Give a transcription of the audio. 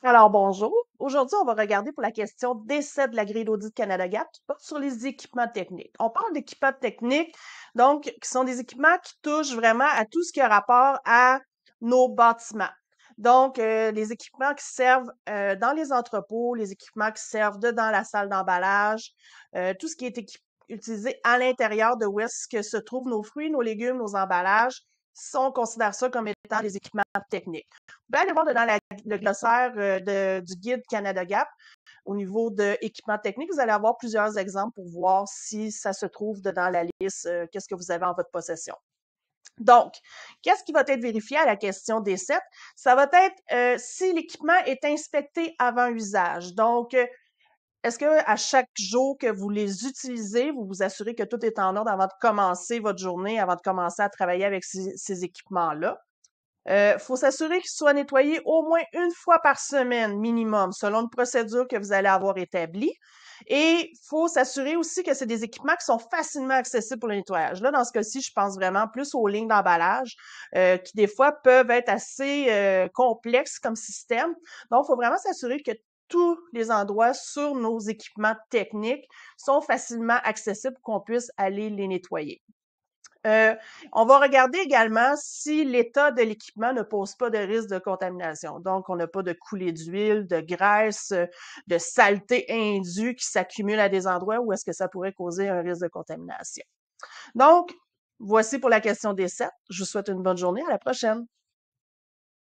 Alors, bonjour. Aujourd'hui, on va regarder pour la question d'essai de la grille d'audit Canada GAP qui porte sur les équipements techniques. On parle d'équipements techniques, donc, qui sont des équipements qui touchent vraiment à tout ce qui a rapport à nos bâtiments. Donc, les équipements qui servent dans les entrepôts, les équipements qui servent dans la salle d'emballage, tout ce qui est utilisé à l'intérieur de où est-ce que se trouvent nos fruits, nos légumes, nos emballages, on considère ça comme étant des équipements techniques. Vous pouvez aller voir le glossaire du guide Canada GAP au niveau de équipements techniques. Vous allez avoir plusieurs exemples pour voir si ça se trouve dans la liste, qu'est-ce que vous avez en votre possession. Donc, qu'est-ce qui va être vérifié à la question des 7? Ça va être si l'équipement est inspecté avant usage. Donc, est-ce que à chaque jour que vous les utilisez, vous vous assurez que tout est en ordre avant de commencer votre journée, avant de commencer à travailler avec ces équipements-là? Faut s'assurer qu'ils soient nettoyés au moins une fois par semaine minimum, selon une procédure que vous allez avoir établie. Et faut s'assurer aussi que c'est des équipements qui sont facilement accessibles pour le nettoyage. Là, dans ce cas-ci, je pense vraiment plus aux lignes d'emballage, qui des fois peuvent être assez complexes comme système. Donc, il faut vraiment s'assurer que tous les endroits sur nos équipements techniques sont facilement accessibles pour qu'on puisse aller les nettoyer. Euh, on va regarder également si l'état de l'équipement ne pose pas de risque de contamination. Donc, on n'a pas de coulée d'huile, de graisse, de saleté indue qui s'accumule à des endroits où est-ce que ça pourrait causer un risque de contamination. Donc, voici pour la question des 7. Je vous souhaite une bonne journée. À la prochaine.